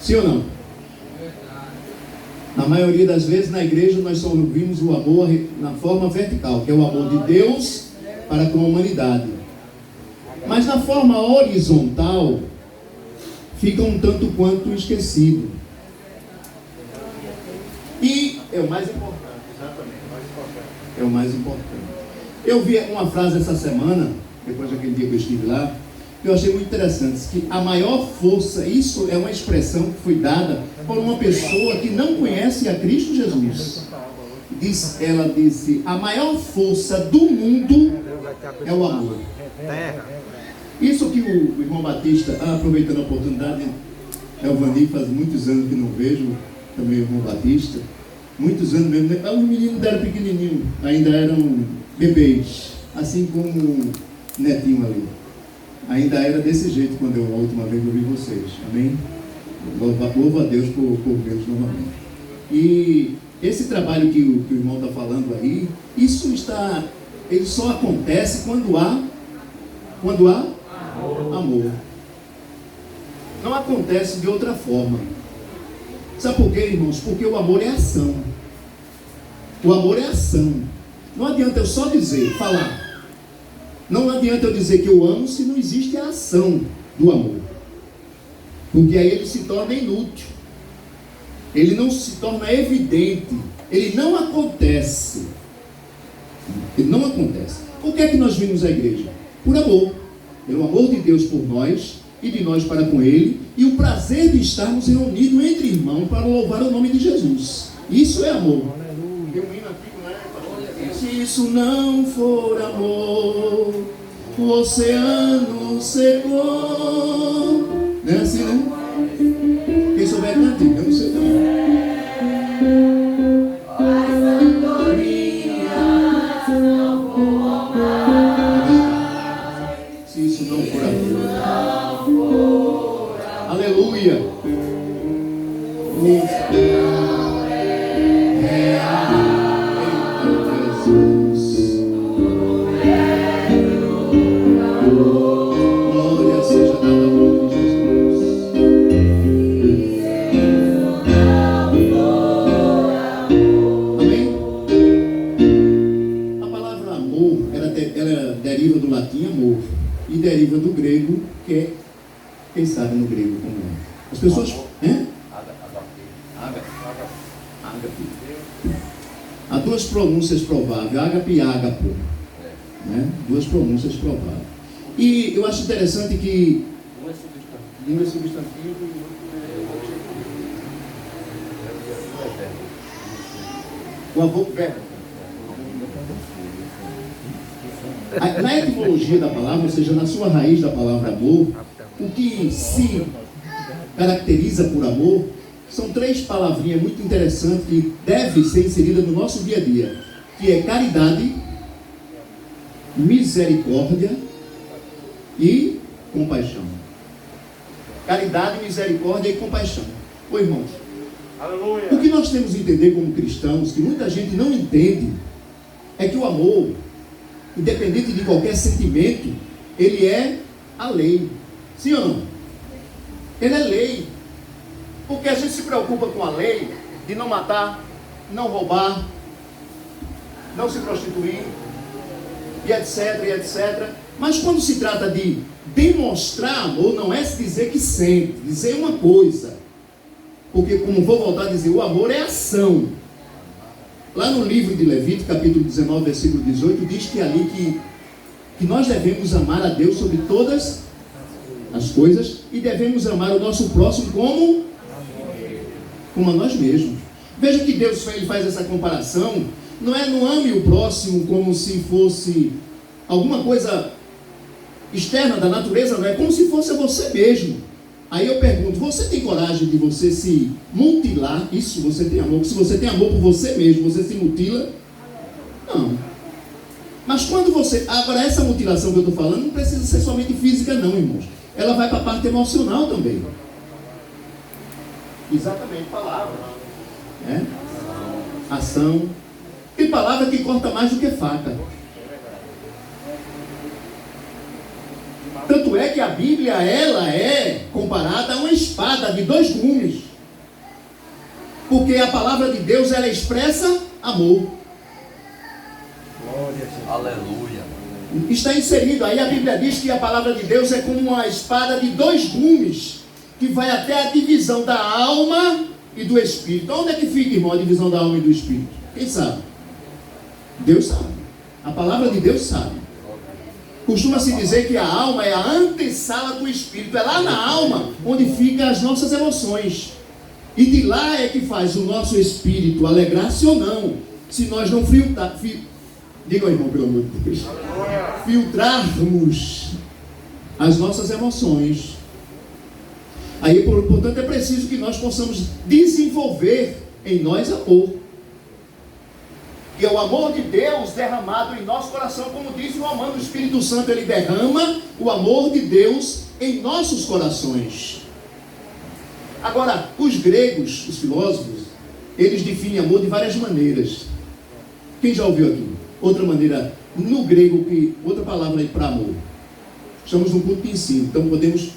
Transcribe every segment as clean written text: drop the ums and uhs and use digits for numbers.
Sim ou não? Na maioria das vezes na igreja nós só ouvimos o amor na forma vertical, que é o amor de Deus para com a humanidade. Mas na forma horizontal fica um tanto quanto esquecido. E é o mais importante, exatamente, é o mais importante. Eu vi uma frase essa semana, depois daquele dia que eu estive lá, que eu achei muito interessante, que a maior força, isso é uma expressão que foi dada por uma pessoa que não conhece a Cristo Jesus. Ela disse, a maior força do mundo é o amor. Isso que o irmão Batista, aproveitando a oportunidade, o Vani faz muitos anos que não vejo, também o irmão Batista, muitos anos mesmo, os meninos eram pequenininhos, ainda eram bebês, assim como o netinho ali. Ainda era desse jeito quando a última vez eu vi vocês, amém? Louvo a Deus por vê-los novamente. E esse trabalho que o irmão está falando aí, ele só acontece quando há amor. Não acontece de outra forma. Sabe por quê, irmãos? Porque o amor é ação. O amor é ação. Não adianta eu só falar. Não adianta eu dizer que eu amo se não existe a ação do amor. Porque aí ele se torna inútil. Ele não se torna evidente. Ele não acontece. Ele não acontece. Por que é que nós vimos à igreja? Por amor. Pelo amor de Deus por nós e de nós para com Ele, e o prazer de estarmos reunidos entre irmãos para louvar o nome de Jesus. Isso é amor. Tem um hino aqui, não é? Se isso não for amor, o oceano secou. Não é assim, né? Quem souber cantar, eu não sei não. Se isso não for amor. Aleluia. Glória seja dada ao nome de Jesus. Amém? A palavra amor, ela deriva do latim amor e deriva do grego, que é, quem sabe no grego como é? As pessoas... Há duas pronúncias prováveis, ágape e ágapo, né? Duas pronúncias prováveis. E eu acho interessante que um é substantivo e o avô verbo. Na etimologia da palavra, ou seja, na sua raiz da palavra amor, o que se caracteriza por amor são três palavrinhas muito interessantes que devem ser inseridas no nosso dia a dia, que é caridade, misericórdia e compaixão. Caridade, misericórdia e compaixão. Ô irmãos, aleluia. O que nós temos que entender como cristãos, que muita gente não entende, é que o amor, independente de qualquer sentimento, ele é a lei. Sim ou não? Ele é lei. Porque a gente se preocupa com a lei de não matar, não roubar, não se prostituir, e etc, e etc. Mas quando se trata de demonstrar amor, não é se dizer que sente, dizer uma coisa. Porque, como vou voltar a dizer, o amor é ação. Lá no livro de Levítico, capítulo 19, versículo 18, diz que ali que nós devemos amar a Deus sobre todas as coisas e devemos amar o nosso próximo como a nós mesmos. Veja que Deus ele faz essa comparação. Não ame o próximo como se fosse alguma coisa externa da natureza, não é como se fosse você mesmo. Aí eu pergunto, você tem coragem de você se mutilar? Isso você tem amor? Se você tem amor por você mesmo, você se mutila? Não. Mas quando você... Agora, essa mutilação que eu estou falando não precisa ser somente física não, irmãos. Ela vai para a parte emocional também. Exatamente, palavra. É? Ação. Tem palavra que corta mais do que faca. Tanto é que a Bíblia, ela é comparada a uma espada de 2 gumes. Porque a palavra de Deus, ela expressa amor. Aleluia. Está inserido aí, a Bíblia diz que a palavra de Deus é como uma espada de 2 gumes, que vai até a divisão da alma e do espírito. Onde é que fica, irmão, a divisão da alma e do espírito? Quem sabe? Deus sabe. A palavra de Deus sabe. Costuma-se dizer que a alma é a antessala do espírito. É lá na alma onde ficam as nossas emoções. E de lá é que faz o nosso espírito alegrar-se ou não. Se nós não diga ao irmão, pelo amor de Deus, filtrarmos as nossas emoções. Aí, portanto, é preciso que nós possamos desenvolver em nós amor. Que é o amor de Deus derramado em nosso coração, como disse o amado Espírito Santo, ele derrama o amor de Deus em nossos corações. Agora, os gregos, os filósofos, eles definem amor de várias maneiras. Quem já ouviu aqui? Outra maneira, no grego, outra palavra aí para amor. Estamos num culto de ensino, então podemos,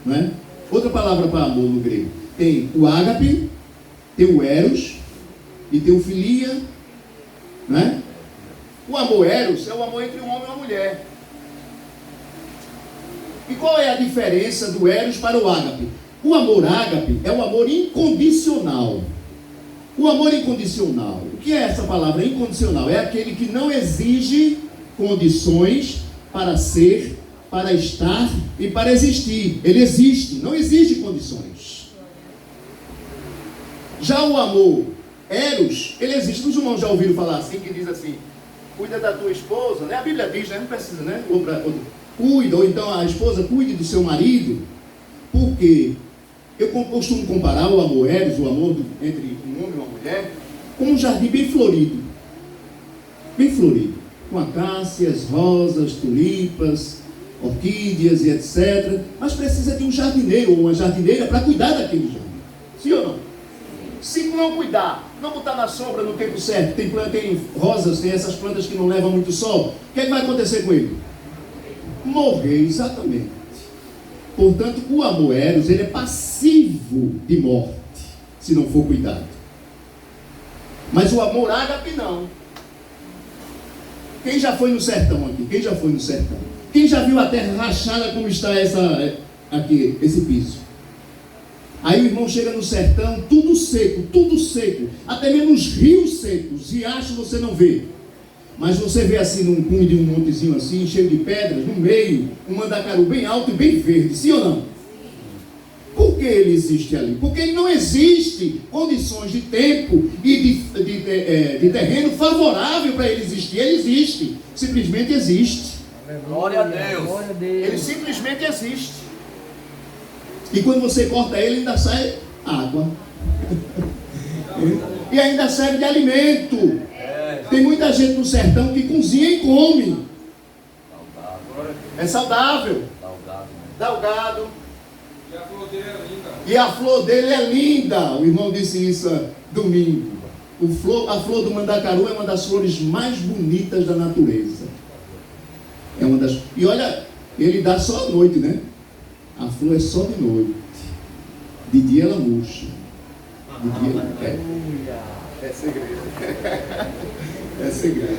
não é? Outra palavra para amor no grego. Tem o ágape, tem o eros e tem o filia, não é? O amor eros é o amor entre um homem e uma mulher. E qual é a diferença do eros para o ágape? O amor ágape é o amor incondicional. O amor incondicional, o que é essa palavra incondicional? É aquele que não exige condições para ser, para estar e para existir. Ele existe, não exige condições. Já o amor eros, ele existe. Os irmãos já ouviram falar assim, que diz assim: cuida da tua esposa, né? A Bíblia diz, né? Não precisa, né? Cuida, ou então a esposa cuide do seu marido. Por quê? Eu costumo comparar o amor eros, o amor entre um homem e uma mulher, com um jardim bem florido. Bem florido. Com acácias, rosas, tulipas, orquídeas e etc. Mas precisa de um jardineiro ou uma jardineira para cuidar daquele jardim. Sim ou não? Se não cuidar, não botar na sombra no tempo certo, tem rosas, tem essas plantas que não levam muito sol, o que é que vai acontecer com ele? Morrer, exatamente. Portanto, o amor eros, ele é passivo de morte, se não for cuidado. Mas o amor ágape não. Quem já foi no sertão aqui? Quem já foi no sertão? Quem já viu a terra rachada como está esse piso? Aí o irmão chega no sertão, tudo seco, até mesmo os rios secos, riachos você não vê. Mas você vê assim num cume de um montezinho assim, cheio de pedras, no meio, um mandacaru bem alto e bem verde, sim ou não? Por que ele existe ali? Porque ele não existe condições de tempo e de terreno favorável para ele existir. Ele existe, simplesmente existe. Glória a Deus. Glória a Deus. Ele simplesmente existe. E quando você corta ele, ainda sai água. E ainda serve de alimento. Tem muita gente no sertão que cozinha e come. É saudável. Dá o gado. E a flor dele é linda. E a flor dele é linda. O irmão disse isso domingo. A flor do mandacaru é uma das flores mais bonitas da natureza. É uma das. E olha, ele dá só à noite, né? A flor é só de noite. De dia ela murcha. De dia ela é segredo. É segredo.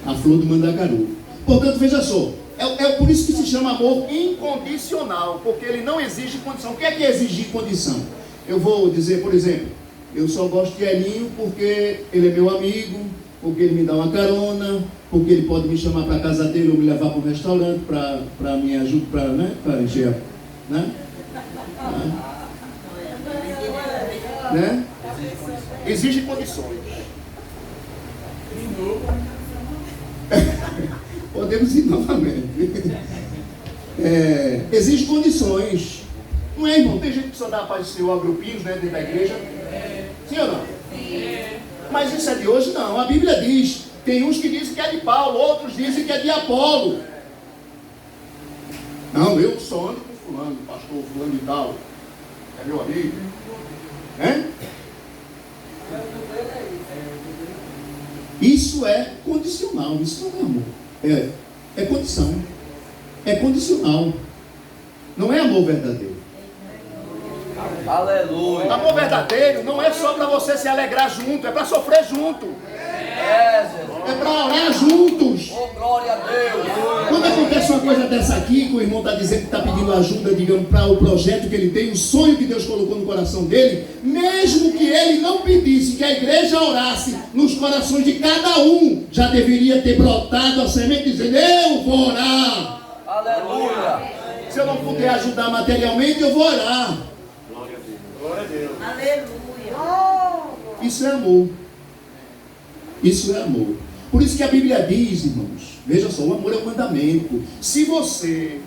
A flor do mandacaru. Portanto, veja só. É por isso que se chama amor incondicional. Porque ele não exige condição. O que é exigir condição? Eu vou dizer, por exemplo, eu só gosto de Elinho porque ele é meu amigo, porque ele me dá uma carona, porque ele pode me chamar para a casa dele ou me levar para um restaurante para me ajudar, para encher, né? Né? Exige condições. Podemos ir novamente. Exige condições. Não é, irmão? Tem gente que só dá a paz do Senhor a grupinhos, né, dentro da igreja. Sim ou não? Sim. Mas isso é de hoje? Não. A Bíblia diz. Tem uns que dizem que é de Paulo, outros dizem que é de Apolo. Não, eu só ando com fulano, pastor fulano e tal. É meu amigo. Isso é condicional, isso não é amor. É condição. É condicional. Não é amor verdadeiro. Aleluia. Amor verdadeiro não é só para você se alegrar junto, é para sofrer junto. É para orar juntos. Oh, glória a Deus. Quando acontece uma coisa dessa aqui, que o irmão está dizendo que está pedindo ajuda, digamos, para o projeto que ele tem, o sonho que Deus colocou no coração dele, mesmo que ele não pedisse, que a igreja orasse nos corações de cada um, já deveria ter brotado a semente dizendo: eu vou orar. Aleluia. Se eu não puder ajudar materialmente, eu vou orar. Glória a Deus. Glória a Deus. Aleluia. Isso é amor. Isso é amor. Por isso que a Bíblia diz, irmãos, veja só, o amor é um mandamento. Se você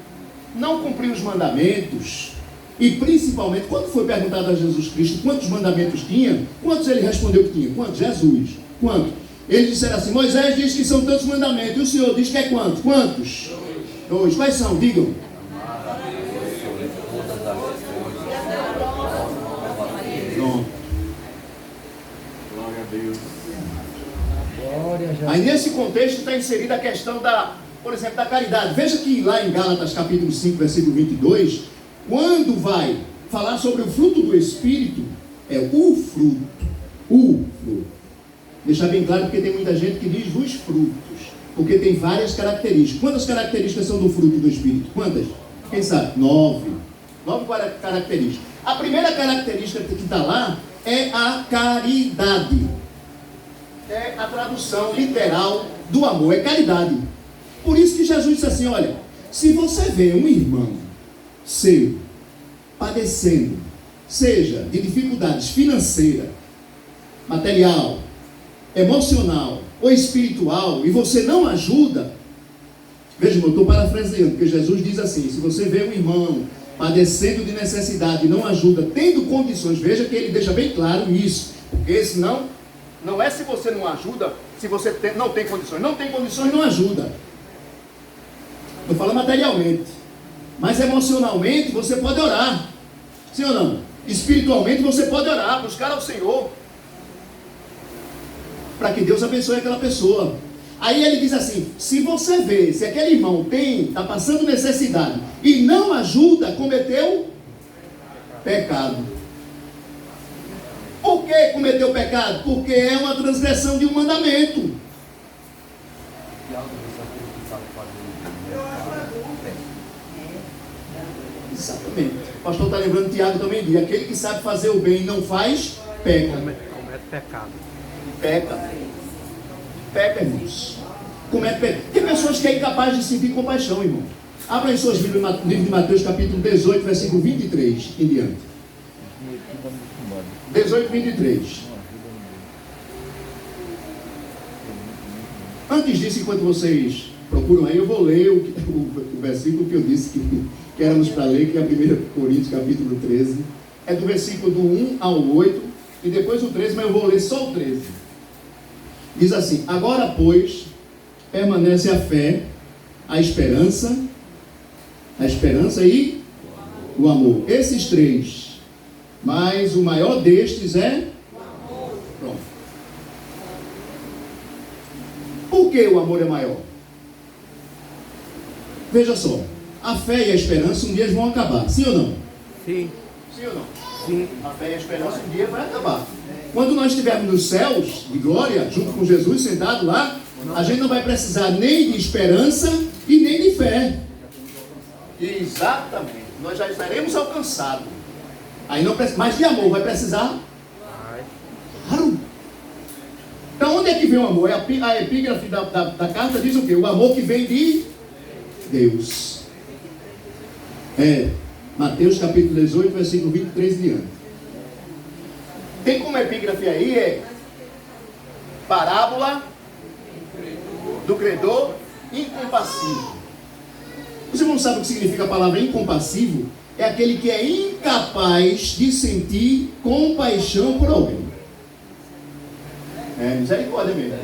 não cumprir os mandamentos, e principalmente, quando foi perguntado a Jesus Cristo quantos mandamentos tinha, quantos ele respondeu que tinha? Quantos? Jesus. Quantos? Eles disseram assim: Moisés diz que são tantos mandamentos, e o Senhor diz que é quantos? Quantos? Dois. Quais são? Digam. Pronto. Glória a Deus. Aí nesse contexto está inserida a questão da, por exemplo, da caridade. Veja que lá em Gálatas capítulo 5, versículo 22, quando vai falar sobre o fruto do Espírito, é o fruto. O fruto. Deixar bem claro, porque tem muita gente que diz os frutos, porque tem várias características. Quantas características são do fruto do Espírito? Quantas? Quem sabe? 9. 9 características. A primeira característica que está lá é a caridade. É a tradução literal do amor, é caridade. Por isso que Jesus disse assim: olha, se você vê um irmão seu padecendo, seja de dificuldades financeiras, material, emocional ou espiritual, e você não ajuda, veja, eu estou parafraseando, porque Jesus diz assim: se você vê um irmão padecendo de necessidade e não ajuda, tendo condições, veja que ele deixa bem claro isso, porque senão, não é se você não ajuda, se você não tem condições. Não tem condições, não ajuda. Não fala materialmente. Mas emocionalmente você pode orar. Sim ou não? Espiritualmente você pode orar, buscar ao Senhor, para que Deus abençoe aquela pessoa. Aí ele diz assim: se você vê, se aquele irmão está passando necessidade e não ajuda, cometeu pecado. Por que cometeu pecado? Porque é uma transgressão de um mandamento. Exatamente. O pastor está lembrando, Tiago também diz: aquele que sabe fazer o bem e não faz, peca. Comete pecado. Peca. Peca, irmãos. Comete pecado. Tem pessoas que é incapaz de sentir compaixão, irmão. Abra em suas Bíblias, no livro de Mateus, capítulo 18, versículo 23 em diante. 18, 23. Antes disso, enquanto vocês procuram aí, eu vou ler o versículo que eu disse que éramos para ler, que é a 1 Coríntios, capítulo 13. É do versículo do 1 ao 8, e depois o 13, mas eu vou ler só o 13. Diz assim: agora, pois, permanece a fé, a esperança e o amor. Esses três. Mas o maior destes é o amor. Pronto. Por que o amor é maior? Veja só, a fé e a esperança um dia vão acabar, sim ou não? Sim. Sim ou não? Sim. A fé e a esperança um dia vai acabar. Quando nós estivermos nos céus de glória, junto com Jesus sentado lá, a gente não vai precisar nem de esperança e nem de fé. Exatamente. Nós já estaremos alcançados. Aí não precisa, mas de amor vai precisar? Claro. Então onde é que vem o amor? A epígrafe da carta diz o quê? O amor que vem de Deus. Mateus capítulo 18, versículo 23 e diante. Tem como epígrafe aí, parábola do credor incompassivo. Você não sabe o que significa a palavra incompassivo? É aquele que é incapaz de sentir compaixão por alguém. É misericórdia mesmo.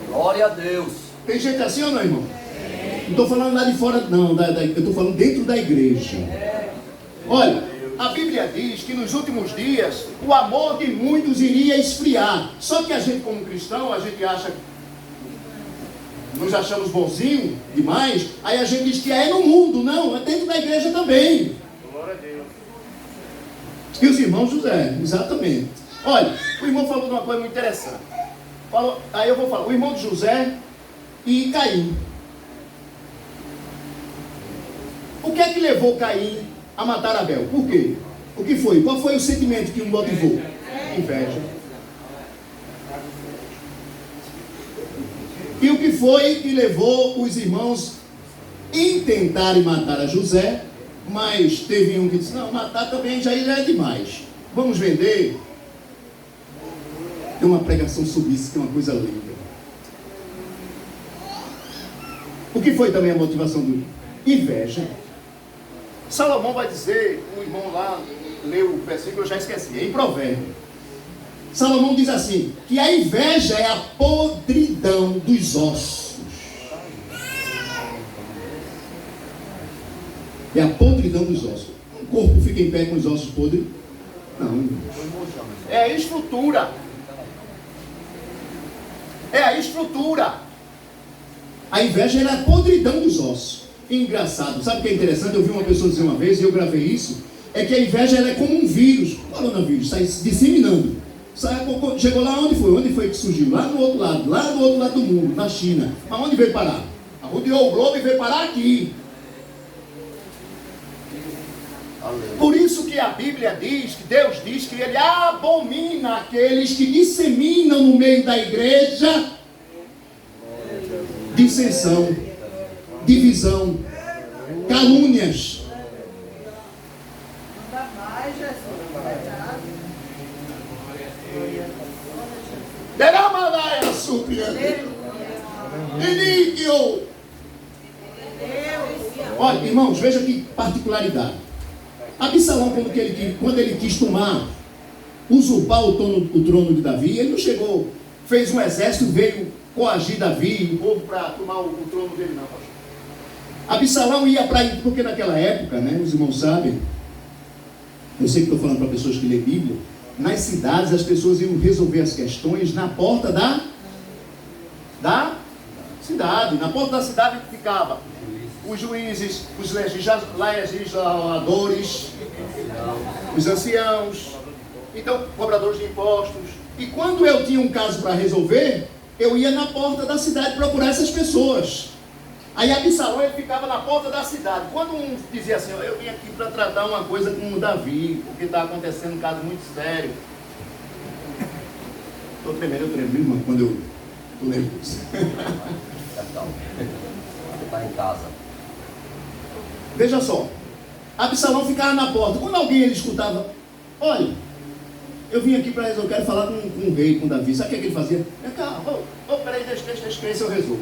Glória a Deus. Tem gente assim ou não, irmão? Não estou falando lá de fora, não. Eu estou falando dentro da igreja. Olha, a Bíblia diz que nos últimos dias o amor de muitos iria esfriar. Só que a gente, como cristão, a gente acha, nos achamos bonzinhos demais, aí a gente diz que é no mundo. Não, é dentro da igreja também. Glória a Deus. E os irmãos José, exatamente. Olha, o irmão falou de uma coisa muito interessante. Aí eu vou falar, o irmão de José e Caim. O que é que levou Caim a matar Abel? Por quê? O que foi? Qual foi o sentimento que o motivou? Inveja. E o que foi que levou os irmãos a tentarem matar a José? Mas teve um que disse, não, matar também já é demais. Vamos vender. Tem uma pregação sobre isso que é uma coisa linda. O que foi também a motivação do inveja? Salomão vai dizer, o irmão lá leu o versículo, eu já esqueci, é em Provérbio. Salomão diz assim, que a inveja é a podridão dos ossos. É a podridão dos ossos. Um corpo fica em pé com os ossos podres? Não. É a estrutura. É a estrutura. A inveja era a podridão dos ossos. Engraçado. Sabe o que é interessante? Eu vi uma pessoa dizer uma vez, e eu gravei isso, é que a inveja ela é como um vírus. O coronavírus sai disseminando. Chegou lá onde foi? Onde foi que surgiu? Lá do outro lado do mundo, na China. Mas onde veio parar? Rodeou o globo e veio parar aqui. Por isso que a Bíblia diz, que Deus diz que Ele abomina aqueles que disseminam no meio da igreja dissensão, divisão, calúnias. Não dá mais, Jesus. Deramadaia surpreendente. Olha, irmãos, veja que particularidade. Absalão, quando ele quis usurpar o trono de Davi, ele não chegou, fez um exército, veio coagir Davi, o povo para tomar o trono dele, não. Absalão ia para, porque naquela época, né, os irmãos sabem, eu sei que estou falando para pessoas que lêem Bíblia, nas cidades as pessoas iam resolver as questões na porta da cidade. Na porta da cidade ficava os juízes, os legisladores, os anciãos, então cobradores de impostos. E quando eu tinha um caso para resolver, eu ia na porta da cidade procurar essas pessoas. Aí Absalão ele ficava na porta da cidade. Quando um dizia assim, eu vim aqui para tratar uma coisa com o Davi, porque está acontecendo um caso muito sério. Estou tremendo, irmão, quando eu estou nervoso. Está em casa. Veja só, Absalão ficava na porta. Quando alguém ele escutava, olha, eu vim aqui para resolver, eu quero falar com o rei, com Davi. Sabe o que ele fazia? Peraí, deixa eu resolvo.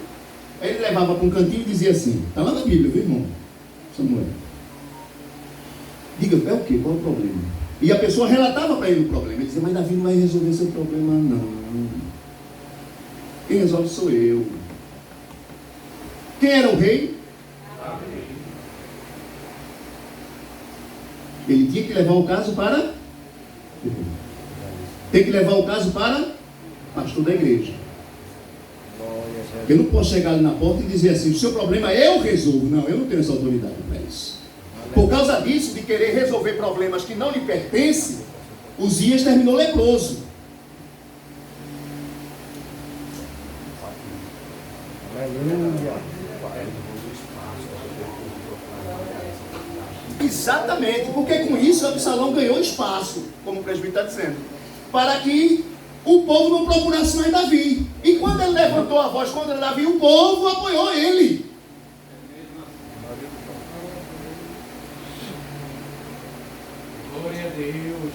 Aí ele levava para um cantinho e dizia assim, está lá na Bíblia, viu, irmão? Samuel. Diga, é o quê? Qual é o problema? E a pessoa relatava para ele o problema. Ele dizia, mas Davi não vai resolver seu problema, não. Quem resolve sou eu. Quem era o rei? Ele tinha que levar o caso para... Tem que levar o caso para o pastor da igreja. Eu não posso chegar ali na porta e dizer assim, o seu problema eu resolvo. Não, eu não tenho essa autoridade para isso. Por causa disso, de querer resolver problemas que não lhe pertencem, Uzias terminou leproso. Exatamente, porque com isso Absalão ganhou espaço, como o presbítero está dizendo, para que o povo não procurasse mais Davi. E quando ele levantou a voz contra Davi, o povo apoiou ele. Glória a Deus.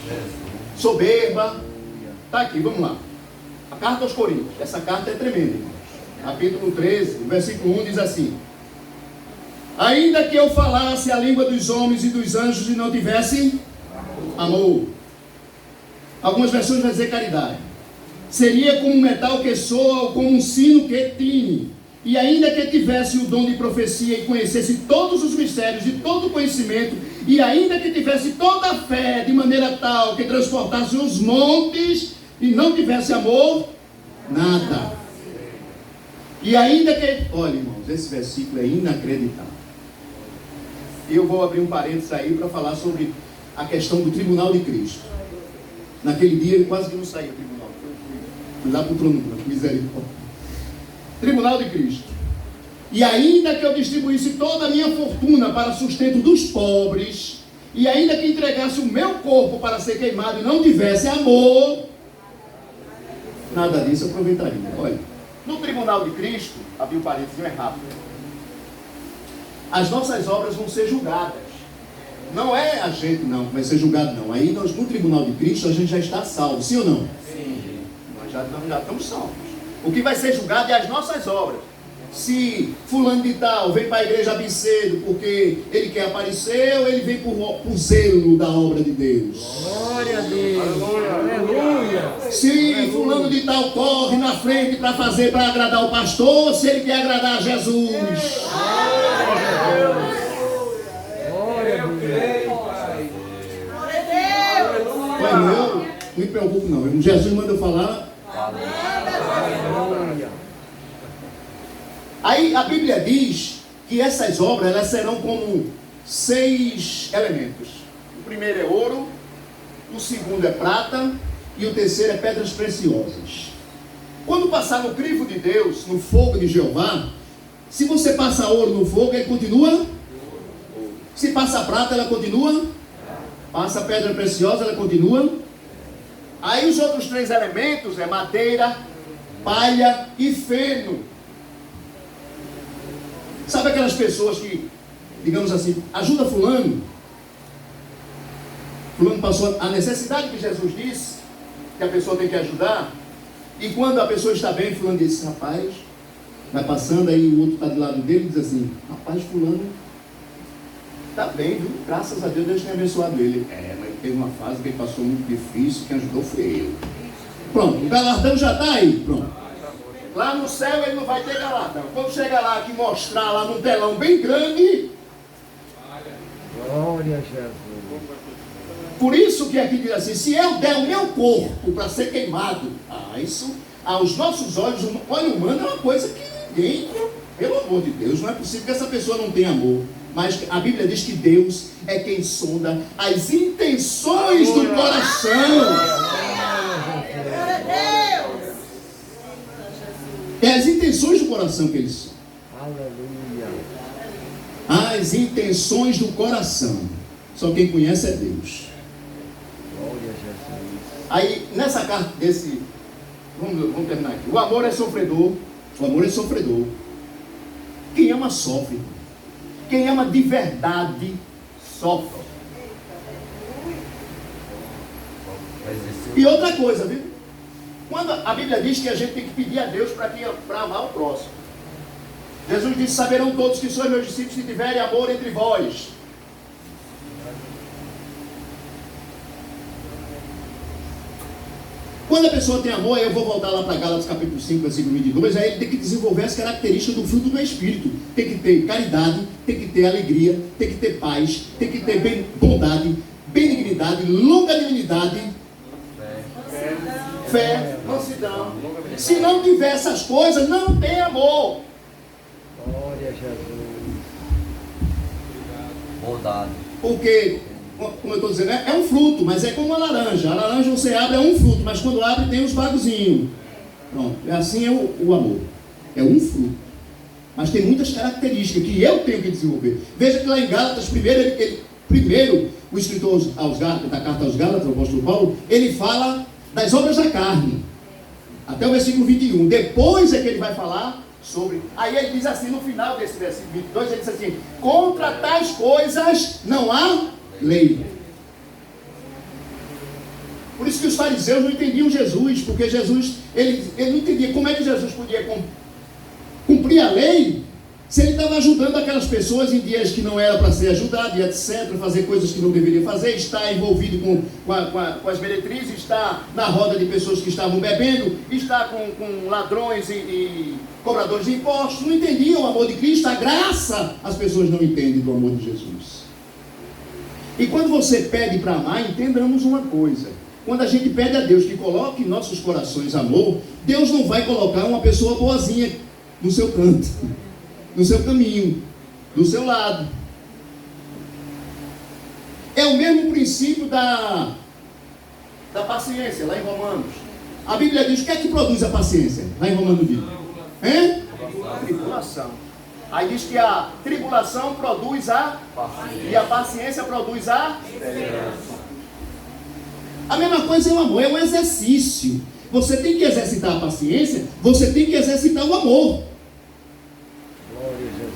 Soberba. Está aqui, vamos lá. A carta aos Coríntios. Essa carta é tremenda. Capítulo 13, versículo 1 diz assim: ainda que eu falasse a língua dos homens e dos anjos e não tivesse amor. Algumas versões vão dizer caridade. Seria como um metal que soa ou como um sino que tine. E ainda que tivesse o dom de profecia e conhecesse todos os mistérios e todo o conhecimento, e ainda que tivesse toda a fé de maneira tal que transportasse os montes e não tivesse amor, nada. E ainda que... Olha, irmãos, esse versículo é inacreditável. Eu vou abrir um parênteses aí para falar sobre a questão do tribunal de Cristo. Naquele dia eu quase que não saí do tribunal. Fui lá para o trono, misericórdia. Tribunal de Cristo. E ainda que eu distribuísse toda a minha fortuna para sustento dos pobres, e ainda que entregasse o meu corpo para ser queimado e não tivesse amor, nada disso aproveitaria. Olha, no tribunal de Cristo, abri o parênteses, é rápido. As nossas obras vão ser julgadas. Não é a gente não que vai ser julgado não. Aí nós, no tribunal de Cristo, a gente já está salvo, sim ou não? Sim. Nós já estamos salvos. O que vai ser julgado é as nossas obras. Se fulano de tal vem para a igreja bem cedo porque ele quer aparecer, ou ele vem por zelo da obra de Deus. Glória a Deus. Aleluia. Se fulano de tal corre na frente para agradar o pastor, se ele quer agradar a Jesus. Glória a Deus. Pai, não me preocupo não. Jesus manda eu falar. Aí a Bíblia diz que essas obras elas serão como 6 elementos. O primeiro é ouro, o segundo é prata e o terceiro é pedras preciosas. Quando passar no crivo de Deus, no fogo de Jeová, se você passa ouro no fogo, ele continua. Se passa prata, ela continua. Passa pedra preciosa, ela continua. Aí os outros 3 elementos é madeira, palha e feno. Sabe aquelas pessoas que, digamos assim, ajuda fulano? Fulano passou a necessidade que Jesus disse, que a pessoa tem que ajudar. E quando a pessoa está bem, fulano diz, rapaz, vai passando, aí o outro está do lado dele e diz assim, rapaz, fulano está bem, viu? Graças a Deus, Deus tem abençoado ele. Mas teve uma fase que ele passou muito difícil, quem ajudou foi eu. Pronto, o galardão já está aí, pronto. Lá no céu ele não vai ter galardão. Quando chegar lá aqui mostrar lá num telão bem grande. Glória a Jesus. Por isso que aqui diz assim, se eu der o meu corpo para ser queimado, isso aos nossos olhos, o olho humano é uma coisa que ninguém, pelo amor de Deus, não é possível que essa pessoa não tenha amor. Mas a Bíblia diz que Deus é quem sonda as intenções do coração. É as intenções do coração que eles são. Aleluia. As intenções do coração. Só quem conhece é Deus. Glória a Jesus. Aí, nessa carta desse... Vamos terminar aqui. O amor é sofredor. O amor é sofredor. Quem ama, sofre. Quem ama de verdade, sofre. E outra coisa, viu? Quando a Bíblia diz que a gente tem que pedir a Deus para amar o próximo. Jesus disse, saberão todos que sois meus discípulos se tiverem amor entre vós. Quando a pessoa tem amor, aí eu vou voltar lá para Gálatas capítulo 5, versículo 22, aí ele tem que desenvolver as características do fruto do Espírito. Tem que ter caridade, tem que ter alegria, tem que ter paz, tem que ter bondade, benignidade, longanimidade, fé, mansidão. Se não tiver essas coisas, não tem amor. Glória a Jesus. Bondade. Porque, como eu estou dizendo, é um fruto, mas é como uma laranja. A laranja você abre, é um fruto, mas quando abre tem uns bagozinhos. Pronto, assim é o amor. É um fruto. Mas tem muitas características que eu tenho que desenvolver. Veja que lá em Gálatas, primeiro o escritor aos Gálatas, da carta aos Gálatas, o apóstolo Paulo, ele fala das obras da carne, até o versículo 21. Depois é que ele vai falar sobre... Aí ele diz assim, no final desse versículo 22, ele diz assim, contra tais coisas não há lei. Por isso que os fariseus não entendiam Jesus, porque Jesus, ele não entendia como é que Jesus podia cumprir a lei, se ele estava ajudando aquelas pessoas em dias que não era para ser ajudado, e etc., fazer coisas que não deveria fazer, está envolvido com as meretrizes, está na roda de pessoas que estavam bebendo, está com ladrões e cobradores de impostos. Não entendiam o amor de Cristo, a graça, as pessoas não entendem do amor de Jesus. E quando você pede para amar, entendamos uma coisa: quando a gente pede a Deus que coloque em nossos corações amor, Deus não vai colocar uma pessoa boazinha no seu canto, no seu caminho, do seu lado. É o mesmo princípio da paciência, lá em Romanos. A Bíblia diz, o que é que produz a paciência? Lá em Romanos diz. Hein? Tribulação. Aí diz que a tribulação produz a paciência. E a paciência produz a esperança. A mesma coisa é o amor, é um exercício. Você tem que exercitar a paciência, você tem que exercitar o amor. Glória a Jesus.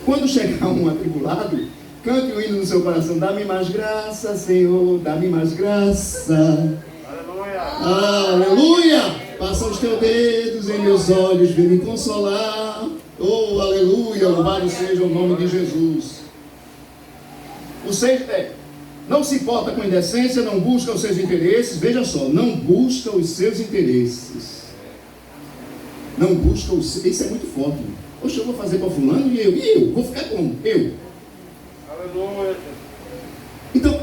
Quando chegar um atribulado, cante o hino no seu coração. Dá-me mais graça, Senhor, dá-me mais graça. Aleluia! Passa os teus dedos em meus olhos, vem me consolar. Oh, aleluia! Louvado seja o nome de Jesus. O 6 não se importa com indecência, não busca os seus interesses. Veja só, não busca os seus interesses. Não busca os seus. Isso é muito forte. Poxa, eu vou fazer para fulano e eu vou ficar como? Eu. Aleluia. Então,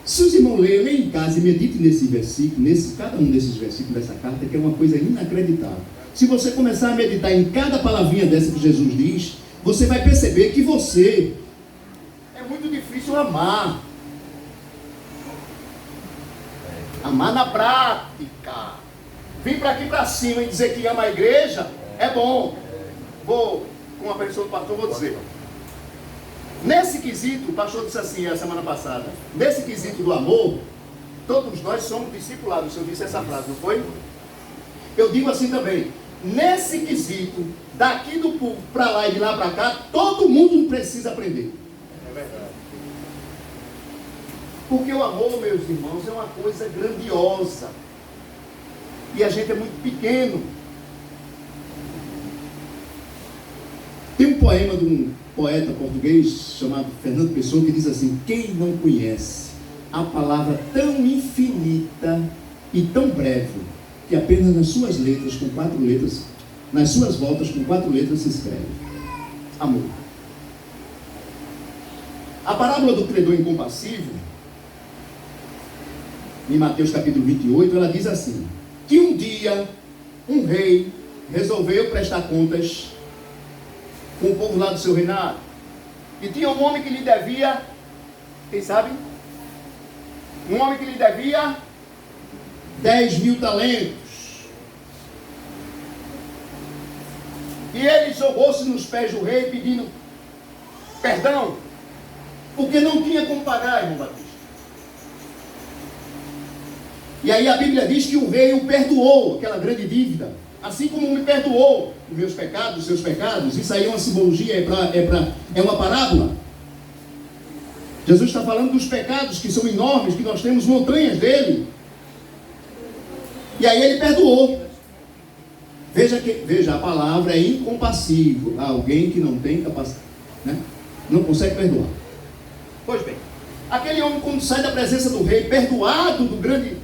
se os irmãos lerem em casa e meditem nesse versículo, cada um desses versículos dessa carta, que é uma coisa inacreditável. Se você começar a meditar em cada palavrinha dessa que Jesus diz, você vai perceber que você é muito difícil amar. Amar na prática. Vir para aqui para cima e dizer que ama a igreja é bom. Vou, com a pessoa do pastor, vou dizer. Nesse quesito, o pastor disse assim a semana passada, nesse quesito do amor, todos nós somos discipulados. Eu disse essa frase, não foi? Eu digo assim também, nesse quesito, daqui do povo para lá e de lá para cá, todo mundo precisa aprender. É verdade. Porque o amor, meus irmãos, é uma coisa grandiosa. E a gente é muito pequeno. Tem um poema de um poeta português chamado Fernando Pessoa que diz assim: quem não conhece a palavra tão infinita e tão breve que apenas nas suas letras, com 4 letras, nas suas voltas com 4 letras se escreve: amor. A parábola do credor incompassivo, em Mateus capítulo 28, ela diz assim: que um dia um rei resolveu prestar contas com o povo lá do seu reinado, e tinha um homem que lhe devia, quem sabe? Um homem que lhe devia 10.000 talentos. E ele jogou-se nos pés do rei pedindo perdão, porque não tinha como pagar, irmão Batista. E aí a Bíblia diz que o rei o perdoou, aquela grande dívida, assim como me perdoou os meus pecados, os seus pecados. Isso aí é uma simbologia, é uma parábola. Jesus está falando dos pecados que são enormes, que nós temos montanhas dele. E aí ele perdoou. Veja, a palavra é incompassível. Alguém que não tem capacidade, né? Não consegue perdoar. Pois bem, aquele homem, quando sai da presença do rei, perdoado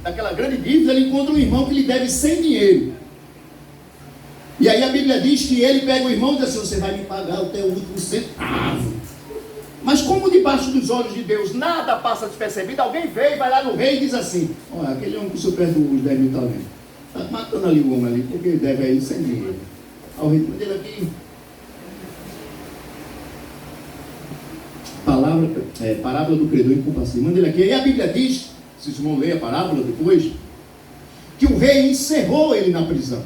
daquela grande dívida, ele encontra um irmão que lhe deve sem dinheiro. E aí a Bíblia diz que ele pega o irmão e diz assim: você vai me pagar o teu último centavo. Mas como debaixo dos olhos de Deus nada passa despercebido, alguém veio, vai lá no rei e diz assim: olha, aquele homem que o senhor perdoou os 10.000 talentos, está matando ali o homem ali, porque ele deve aí sem dinheiro. Ao rei, manda ele aqui. Parábola do credor incompassível. Manda ele aqui. E a Bíblia diz, vocês vão ler a parábola depois, que o rei encerrou ele na prisão,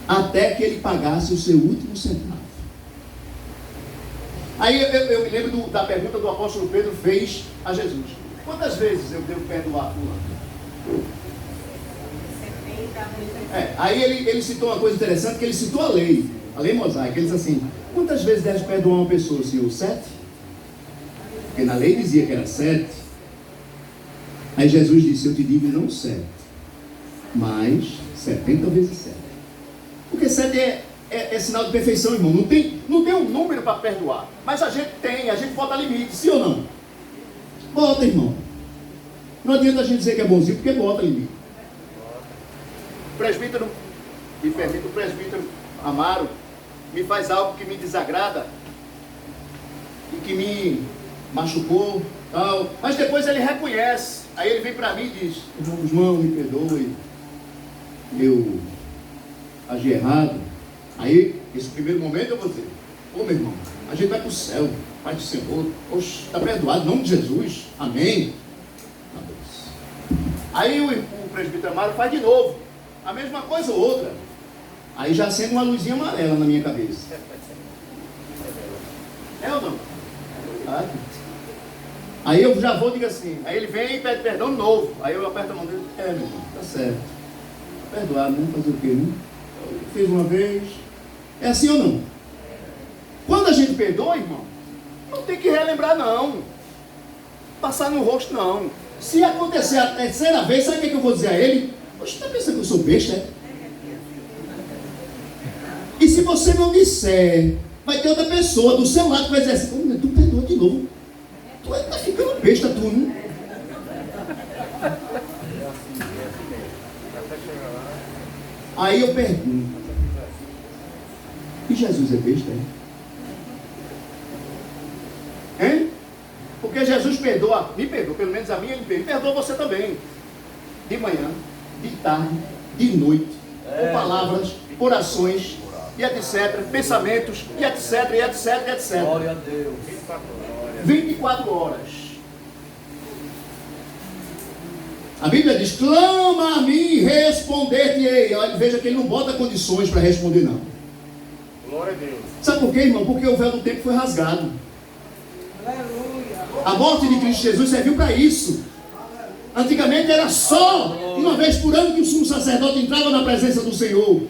até que ele pagasse o seu último centavo. Aí eu me lembro da pergunta do apóstolo Pedro fez a Jesus: quantas vezes eu devo perdoar fulano? Aí ele citou uma coisa interessante, que ele citou a lei mosaica. Ele diz assim: quantas vezes deve perdoar uma pessoa, Senhor? 7? Porque na lei dizia que era 7. Aí Jesus disse: eu te digo não 7, mas 70 vezes 7. Porque 7 é sinal de perfeição, irmão. Não tem um número para perdoar. Mas a gente bota limite, sim ou não? Bota, irmão. Não adianta a gente dizer que é bonzinho, porque bota limite. O presbítero, me permita, o presbítero Amaro me faz algo que me desagrada e que me machucou, tal. Mas depois ele reconhece. Aí ele vem para mim e diz: irmão, me perdoe, eu agi errado. Aí, esse primeiro momento eu vou dizer: ô meu irmão, a gente vai para o céu. Pai do Senhor, poxa, está perdoado, em nome de Jesus, amém. Aí o presbítero Amaro faz de novo, a mesma coisa ou outra. Aí já acende uma luzinha amarela na minha cabeça. É ou não? Aí eu já vou e digo assim, aí ele vem e pede perdão de novo. Aí eu aperto a mão dele, meu irmão, tá certo. Perdoado, né? Fazer o quê, né? Fez uma vez. É assim ou não? Quando a gente perdoa, irmão, não tem que relembrar não. Passar no rosto não. Se acontecer a terceira vez, sabe o que eu vou dizer a ele? Poxa, está pensando que eu sou besta, é? E se você não disser, vai ter outra pessoa do seu lado que vai dizer assim, tu perdoa de novo. Tu tá ficando besta, tu, né? Aí eu pergunto, e Jesus é besta, é? Hein? Porque Jesus perdoa, me perdoa, pelo menos a mim ele perdoa você também. De manhã, de tarde, de noite, por palavras, por ações, e etc, pensamentos, e etc, e etc, e etc. Glória a Deus. 24 horas. A Bíblia diz, clama a mim e responder-te-ei. Olha, veja que ele não bota condições para responder não. Glória a Deus. Sabe por quê, irmão? Porque o véu do tempo foi rasgado. A morte de Cristo Jesus serviu para isso. Antigamente era só uma vez por ano que o sumo sacerdote entrava na presença do Senhor.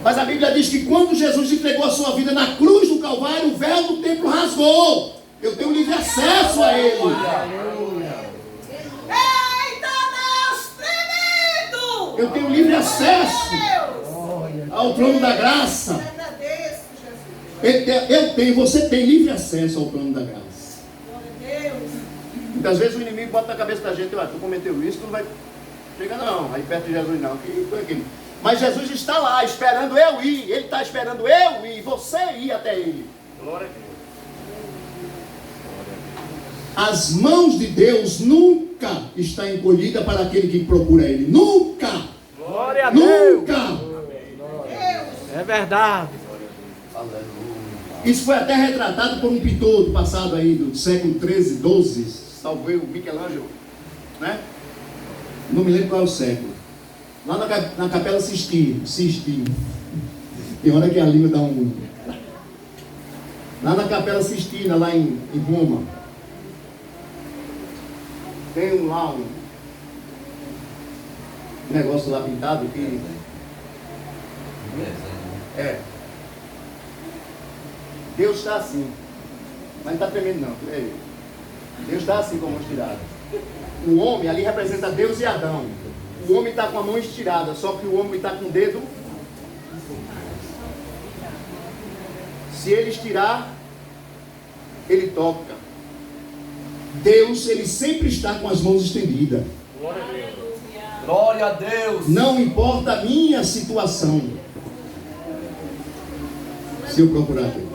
Mas a Bíblia diz que quando Jesus entregou a sua vida na cruz do Calvário, o véu do templo rasgou. Eu tenho livre acesso a Ele. Eita, Deus tremendo! Eu tenho livre acesso ao trono da graça. Agradeço, Jesus. Eu tenho, você tem livre acesso ao trono da graça. Glória a Deus. Muitas vezes o inimigo bota na cabeça da gente, tu cometeu isso, tu não vai chegar não, aí perto de Jesus não. Mas Jesus está lá, esperando eu ir. Ele está esperando eu ir, você ir até Ele. Glória a Deus. As mãos de Deus nunca está encolhida para aquele que procura Ele. Nunca! Glória a Deus. Nunca! É verdade. Isso foi até retratado por um pintor do passado aí, do século 13, 12, salvo eu, Michelangelo, né? Não me lembro qual é o século. Lá na Capela Sistina. Tem hora que a língua dá um... Lá na Capela Sistina, lá em Roma. Tem lá um negócio lá pintado que... É. Deus está assim. Mas não está tremendo não. É. Deus está assim com a mão estirada. O homem ali representa Deus e Adão. O homem está com a mão estirada, só que o homem está com o dedo. Se ele estirar, ele toca. Deus, ele sempre está com as mãos estendidas. Glória a Deus. Glória a Deus. Não importa a minha situação, se eu procurar Deus.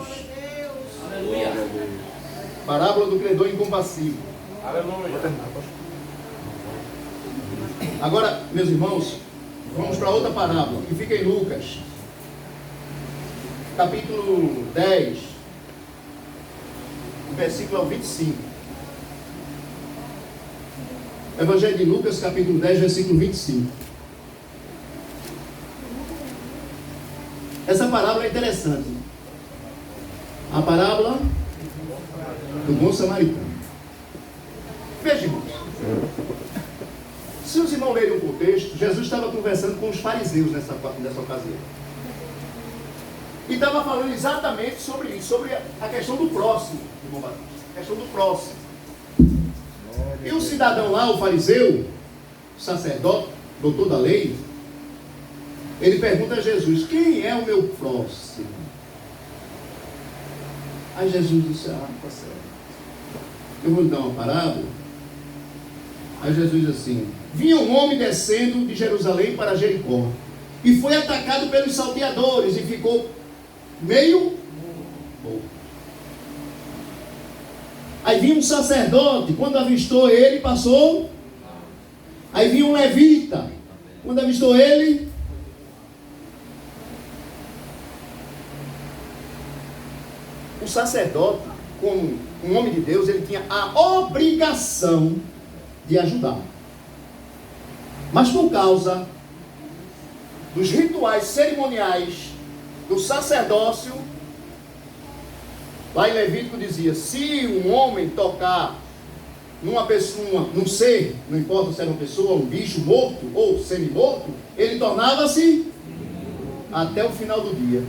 Parábola do credor incompassível. Aleluia. Agora, meus irmãos, vamos para outra parábola, que fica em Lucas, capítulo 10, o versículo ao 25. Evangelho de Lucas, capítulo 10, versículo 25. Essa parábola é interessante. A parábola do bom samaritano. Veja, irmãos. Se os irmãos lerem o contexto, Jesus estava conversando com os fariseus nessa ocasião. E estava falando exatamente sobre isso, sobre a questão do próximo, irmão Batista. A questão do próximo. E o cidadão lá, o fariseu, o sacerdote, doutor da lei, ele pergunta a Jesus, quem é o meu próximo? Aí Jesus disse, tá certo. Eu vou lhe dar uma parábola. Aí Jesus diz assim, vinha um homem descendo de Jerusalém para Jericó, e foi atacado pelos salteadores, e ficou meio morto. Aí vinha um sacerdote, quando avistou ele, passou. Aí vinha um levita, quando avistou ele, O sacerdote, como um homem de Deus, ele tinha a obrigação de ajudar. Mas por causa dos rituais cerimoniais do sacerdócio, lá em Levítico dizia, se um homem tocar numa pessoa, num ser, não importa se era uma pessoa, um bicho morto ou semi-morto, ele tornava-se até o final do dia.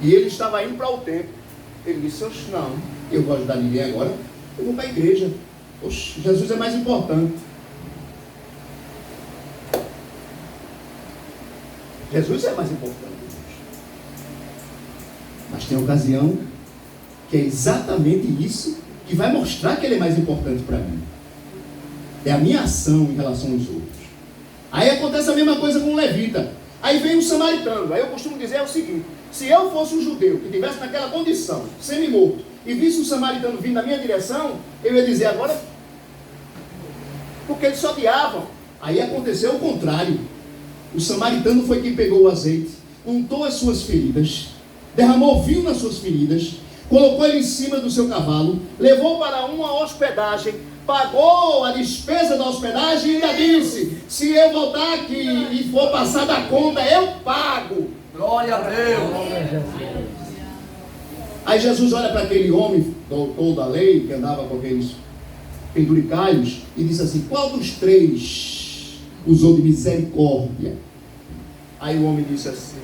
E ele estava indo para o templo. Ele disse, oxe, não, eu vou ajudar ninguém agora, eu vou para a igreja. Oxe, Jesus é mais importante. Jesus é mais importante. Mas tem ocasião que é exatamente isso que vai mostrar que ele é mais importante para mim. É a minha ação em relação aos outros. Aí acontece a mesma coisa com o levita. Aí vem o samaritano. Aí eu costumo dizer o seguinte, se eu fosse um judeu que estivesse naquela condição, semi-morto, e visse um samaritano vindo na minha direção, eu ia dizer agora, porque eles só odiavam. Aí aconteceu o contrário. O samaritano foi quem pegou o azeite, untou as suas feridas, derramou vinho nas suas feridas, colocou ele em cima do seu cavalo, levou para uma hospedagem, pagou a despesa da hospedagem e ainda disse, se eu voltar aqui e for passar da conta, eu pago. Glória a Deus. Aí Jesus olha para aquele homem, doutor da lei, que andava com aqueles penduricalhos, e disse assim, qual dos três usou de misericórdia? Aí o homem disse assim,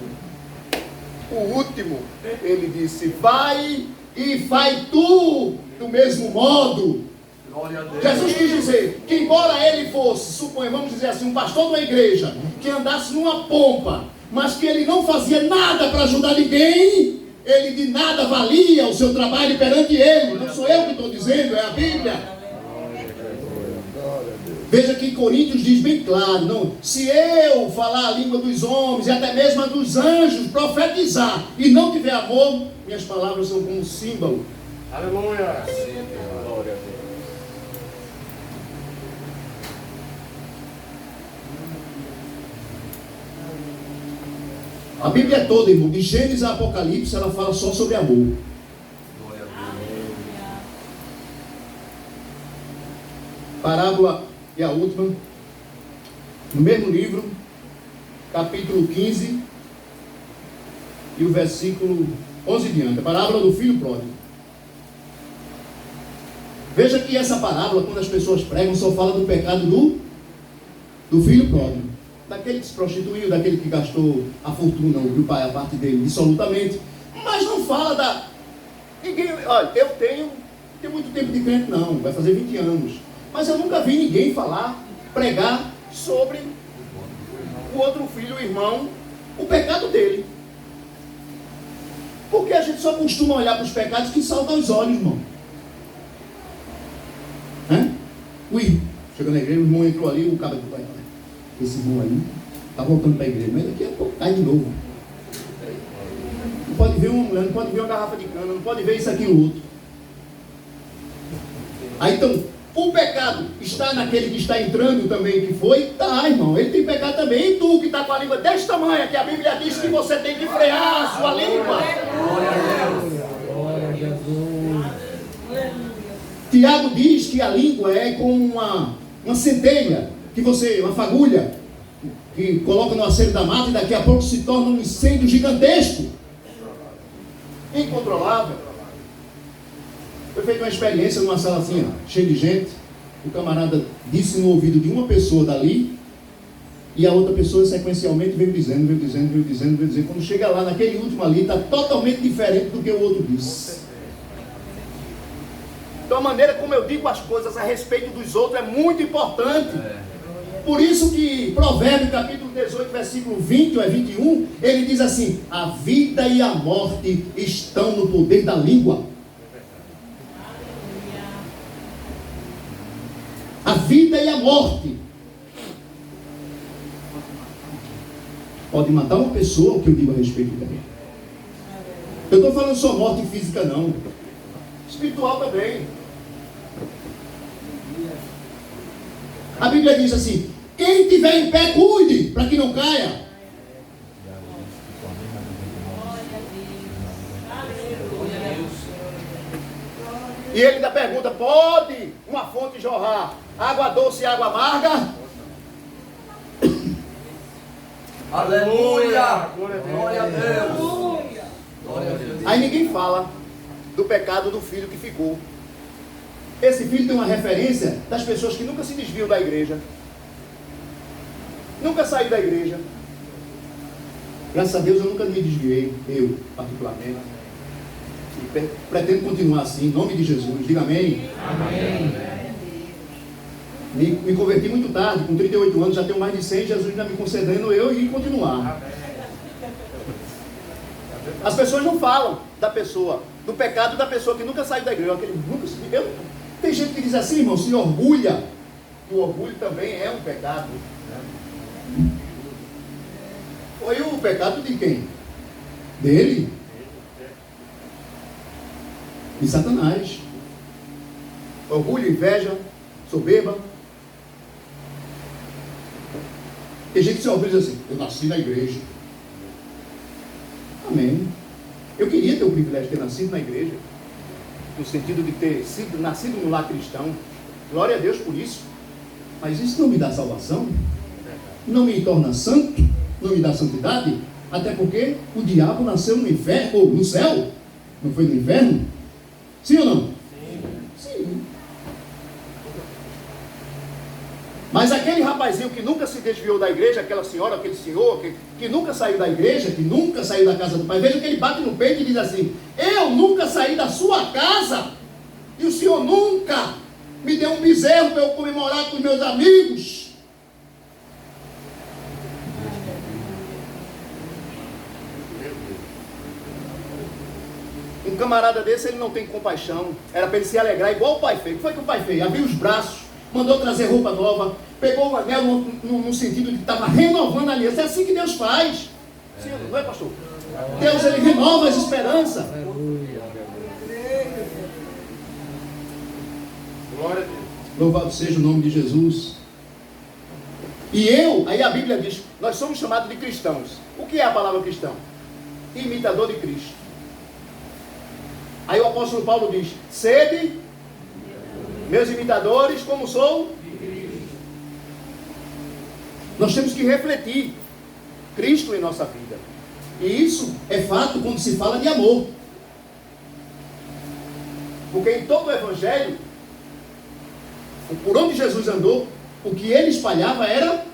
o último. Ele disse, vai e faz tu do mesmo modo. Glória a Deus. Jesus quis dizer que embora ele fosse, suponha, vamos dizer assim, um pastor de uma igreja, que andasse numa pompa, mas que ele não fazia nada para ajudar ninguém, ele de nada valia o seu trabalho perante ele. Não sou eu que estou dizendo, é a Bíblia. Veja que em Coríntios diz bem claro, não, se eu falar a língua dos homens e até mesmo a dos anjos, profetizar e não tiver amor, minhas palavras são como um símbolo. Aleluia. Glória a Deus. A Bíblia toda, irmão, de Gênesis a Apocalipse, ela fala só sobre amor. Glória a Deus. Parábola e a última, no mesmo livro, capítulo 15 e o versículo 11 diante, a parábola do filho pródigo. Veja que essa parábola, quando as pessoas pregam, só fala do pecado do filho pródigo, daquele que se prostituiu, daquele que gastou a fortuna, o pai, a parte dele, dissolutamente, mas não fala da... Ninguém, olha, eu tenho muito tempo de crente não, vai fazer 20 anos, mas eu nunca vi ninguém pregar sobre o outro filho, o irmão, o pecado dele. Porque a gente só costuma olhar para os pecados que saltam aos olhos, irmão. Ui, chegando na igreja, o irmão entrou ali, o cara do pai, esse irmão aí está voltando para a igreja, mas daqui a pouco cai de novo. Não pode ver uma mulher, não pode ver uma garrafa de cana, não pode ver isso aqui e o outro. Aí então, o pecado está naquele que está entrando também, que foi? Tá, irmão, ele tem pecado também. E tu que está com a língua desse tamanho, que a Bíblia diz que você tem que frear a sua língua. Glória a Deus. Glória a Jesus. Tiago diz que a língua é como uma centelha, uma fagulha, que coloca no aceiro da mata e daqui a pouco se torna um incêndio gigantesco, incontrolável. Foi feita uma experiência numa sala assim, cheia de gente. O camarada disse no ouvido de uma pessoa dali, e a outra pessoa sequencialmente veio dizendo. Quando chega lá, naquele último ali, está totalmente diferente do que o outro disse. Então a maneira como eu digo as coisas a respeito dos outros é muito importante. Por isso que Provérbios capítulo 18, versículo 20 ou 21, ele diz assim, a vida e a morte estão no poder da língua. A vida e a morte. Pode matar uma pessoa, o que eu digo a respeito dela. Eu estou falando só morte física não. Espiritual também. A Bíblia diz assim, quem tiver em pé, cuide, para que não caia. E ele ainda pergunta, pode uma fonte jorrar água doce e água amarga? Aleluia. Glória a Deus. Glória a Deus. Aleluia. Glória a Deus. Aí ninguém fala do pecado do filho que ficou. Esse filho tem uma referência das pessoas que nunca se desviam da igreja. Nunca saí da igreja. Graças a Deus eu nunca me desviei, eu particularmente. E pretendo continuar assim, em nome de Jesus. Diga amém. Amém. Me converti muito tarde, com 38 anos, já tenho mais de 100, Jesus ainda me concedendo eu ir continuar. As pessoas não falam da pessoa, do pecado da pessoa que nunca saiu da igreja. Tem gente que diz assim, irmão, se orgulha. E o orgulho também é um pecado. Foi o pecado de quem? Dele? De Satanás. Orgulho, inveja, soberba. Tem gente que se orgulha assim, eu nasci na igreja. Amém. Eu queria ter o privilégio de ter nascido na igreja, no sentido de ter nascido no lar cristão. Glória a Deus por isso. Mas isso não me dá salvação, não me torna santo, não me dá santidade, até porque o diabo nasceu no inferno, ou no céu, não foi no inferno? Sim ou não? Sim. Mas aquele rapazinho que nunca se desviou da igreja, aquela senhora, aquele senhor, que nunca saiu da igreja, que nunca saiu da casa do pai, veja que ele bate no peito e diz assim, eu nunca saí da sua casa, e o senhor nunca me deu um bezerro para eu comemorar com os meus amigos. Um camarada desse, ele não tem compaixão. Era para ele se alegrar igual o pai fez. O que foi que o pai fez? Abriu os braços, mandou trazer roupa nova, pegou o anel no sentido de que estava renovando a aliança. É assim que Deus faz. Sim, não é, pastor? Deus, ele renova as esperanças. Glória a Deus. Louvado seja o nome de Jesus. E aí a Bíblia diz, nós somos chamados de cristãos. O que é a palavra cristão? Imitador de Cristo. Aí o apóstolo Paulo diz, sede meus imitadores, como sou. Nós temos que refletir Cristo em nossa vida. E isso é fato quando se fala de amor. Porque em todo o Evangelho, por onde Jesus andou, o que ele espalhava era...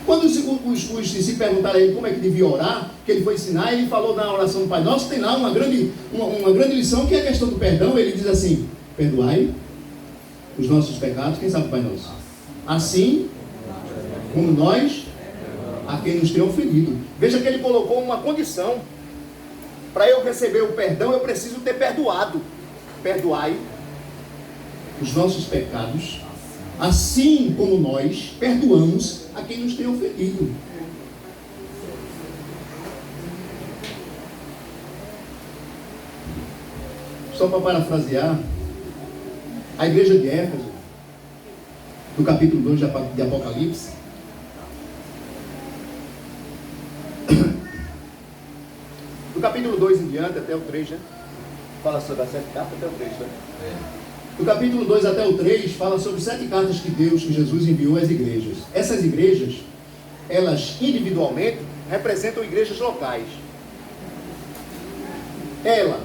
Quando os discípulos perguntaram a ele como é que devia orar, que ele foi ensinar, ele falou na oração do Pai Nosso, tem lá uma grande lição, que é a questão do perdão. Ele diz assim, perdoai os nossos pecados, quem sabe o Pai Nosso? Assim como nós, a quem nos tem ofendido. Veja que ele colocou uma condição. Para eu receber o perdão, eu preciso ter perdoado. Perdoai os nossos pecados, assim como nós perdoamos a quem nos tem ofendido. Só para parafrasear, a igreja de Éfeso, do capítulo 2 de Apocalipse, do capítulo 2 em diante até o 3, né? Fala sobre as 7 cartas até o 3, né? Do capítulo 2 até o 3, fala sobre 7 cartas que Jesus enviou às igrejas. Essas igrejas, elas individualmente representam igrejas locais. Ela,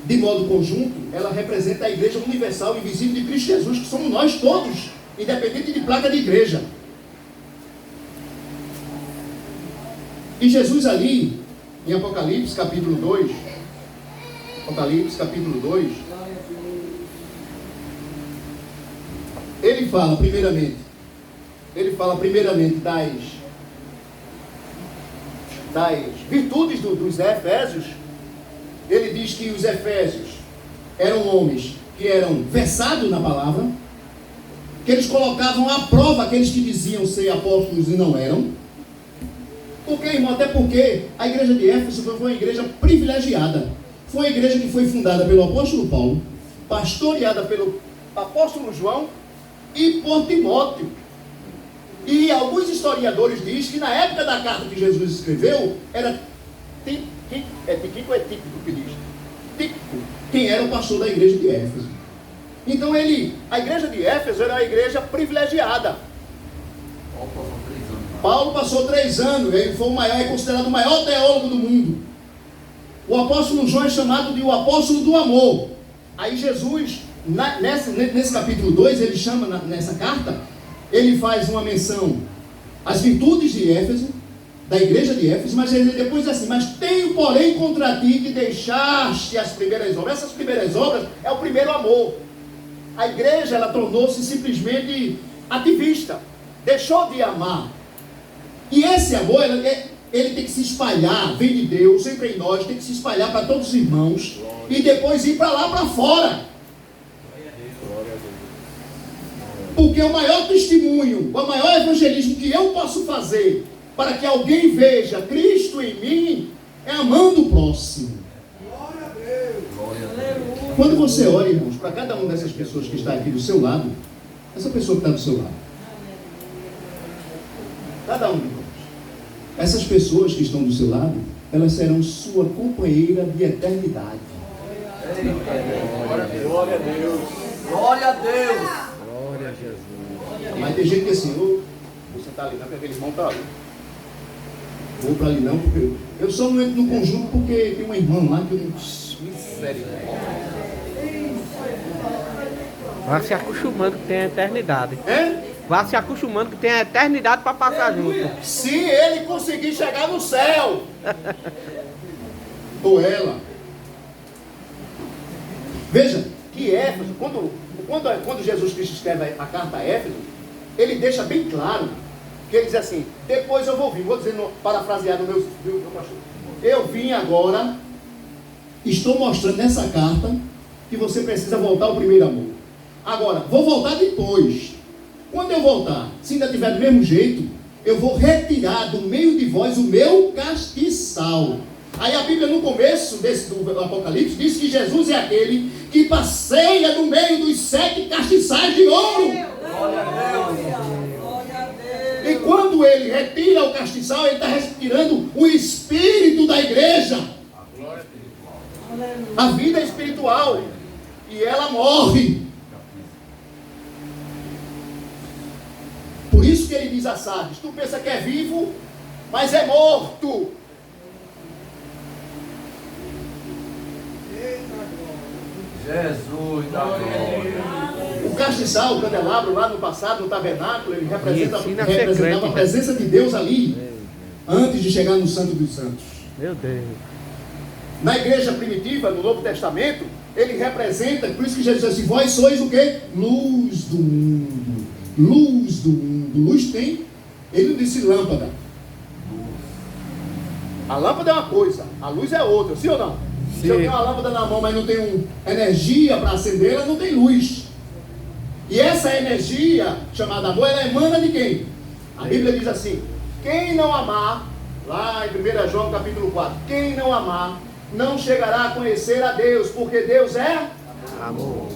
de modo conjunto, ela representa a igreja universal e invisível de Cristo Jesus, que somos nós todos, independente de placa de igreja. E Jesus ali, em Apocalipse capítulo 2, ele fala primeiramente das virtudes dos Efésios. Ele diz que os Efésios eram homens que eram versados na palavra, que eles colocavam à prova aqueles que diziam ser apóstolos e não eram. Por quê, irmão? Até porque a igreja de Éfeso foi uma igreja privilegiada. Foi uma igreja que foi fundada pelo apóstolo Paulo, pastoreada pelo apóstolo João e por Timóteo. E alguns historiadores dizem que na época da carta que Jesus escreveu, era Tíquico ou é Tíquico que diz? Tíquico. quem era o pastor da igreja de Éfeso. Então a igreja de Éfeso era uma igreja privilegiada. Paulo passou 3 anos, ele foi é considerado o maior teólogo do mundo. O apóstolo João é chamado de o apóstolo do amor. Aí Jesus, nesse capítulo 2, ele chama, nessa carta, ele faz uma menção às virtudes de Éfeso, da igreja de Éfeso, mas ele depois diz assim: mas tenho porém contra ti que deixaste as primeiras obras. Essas primeiras obras é o primeiro amor. A igreja, ela tornou-se simplesmente ativista, deixou de amar. E esse amor, ele tem que se espalhar, vem de Deus, sempre em nós, tem que se espalhar para todos os irmãos, e depois ir para lá, para fora. Porque o maior testemunho, o maior evangelismo que eu posso fazer, para que alguém veja Cristo em mim, é amando o próximo. Quando você olha, irmãos, para cada uma dessas pessoas que está aqui do seu lado, essa pessoa que está do seu lado, cada um de nós, essas pessoas que estão do seu lado, elas serão sua companheira de eternidade. Glória a Deus. Glória a Deus. Glória a Jesus. Mas tem gente que assim, vou sentar ali não, porque aquele irmão está ali. Vou para ali não, porque eu só não entro no conjunto porque tem um irmão lá que eu não... Misericórdia. Vai se acostumando que tem a eternidade. É? Vai se acostumando que tem a eternidade para passar junto. Se ele conseguir chegar no céu, ou ela. Veja que Éfeso, quando Jesus Cristo escreve a carta a Éfeso, ele deixa bem claro que ele diz assim: depois eu vou vir, vou dizer parafraseado no meu pastor. Eu vim agora, estou mostrando nessa carta que você precisa voltar ao primeiro amor. Agora, vou voltar depois. Quando eu voltar, se ainda estiver do mesmo jeito, eu vou retirar do meio de vós o meu castiçal. Aí a Bíblia, no começo do Apocalipse, diz que Jesus é aquele que passeia no meio dos 7 castiçais de ouro. Glória a Deus. E quando ele retira o castiçal, ele está retirando o espírito da igreja. A vida espiritual. E ela morre. Por isso que ele diz a Sardes: tu pensa que é vivo, mas é morto. Jesus da glória. O castiçal, o candelabro lá no passado, no tabernáculo, ele representava secreto, a presença de Deus ali, antes de chegar no Santo dos Santos. Meu Deus. Na igreja primitiva, no Novo Testamento, ele representa, por isso que Jesus diz assim: vós sois o quê? Luz do mundo. Luz do mundo. Luz tem, ele não disse lâmpada. A lâmpada é uma coisa, a luz é outra, sim ou não? Sim. Se eu tenho uma lâmpada na mão, mas não tenho energia para acendê-la, não tem luz. E essa energia, chamada amor, ela emana de quem? A Bíblia diz assim: quem não amar, lá em 1 João capítulo 4, quem não amar, não chegará a conhecer a Deus, porque Deus é Amor.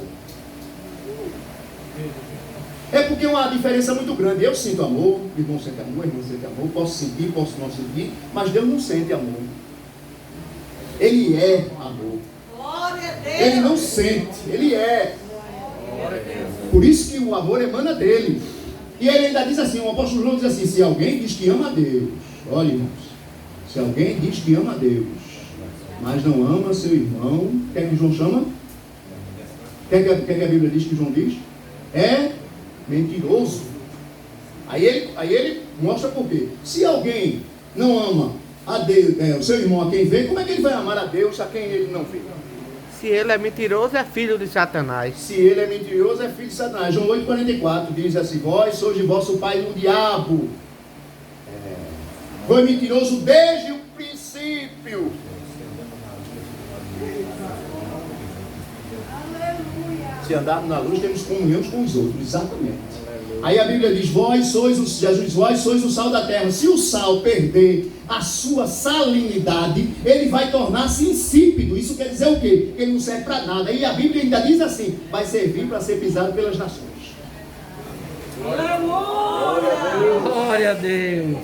É porque é uma diferença muito grande. Eu sinto amor, irmão sente amor, irmão sente amor, posso sentir, posso não sentir, mas Deus não sente amor. Ele é amor. Glória a Deus. Ele não sente, ele é. Por isso que o amor emana dele. E ele ainda diz assim, o apóstolo João diz assim: se alguém diz que ama a Deus, olha, irmãos, se alguém diz que ama a Deus, mas não ama seu irmão, o que é que João chama? O que é que a Bíblia diz que João diz? É mentiroso. Aí ele mostra por quê. Se alguém não ama a Deus, o seu irmão a quem vê, como é que ele vai amar a Deus a quem ele não vê? Se ele é mentiroso, é filho de Satanás. Se ele é mentiroso, é filho de Satanás. João 8,44 diz assim: vós sois de vosso pai o diabo. Foi mentiroso desde o princípio. Se andarmos na luz, temos comunhão com os outros. Exatamente. Aí a Bíblia diz: vós sois o sal da terra. Se o sal perder a sua salinidade, ele vai tornar-se insípido. Isso quer dizer o quê? Que ele não serve para nada. E a Bíblia ainda diz assim: vai servir para ser pisado pelas nações. Glória a Deus.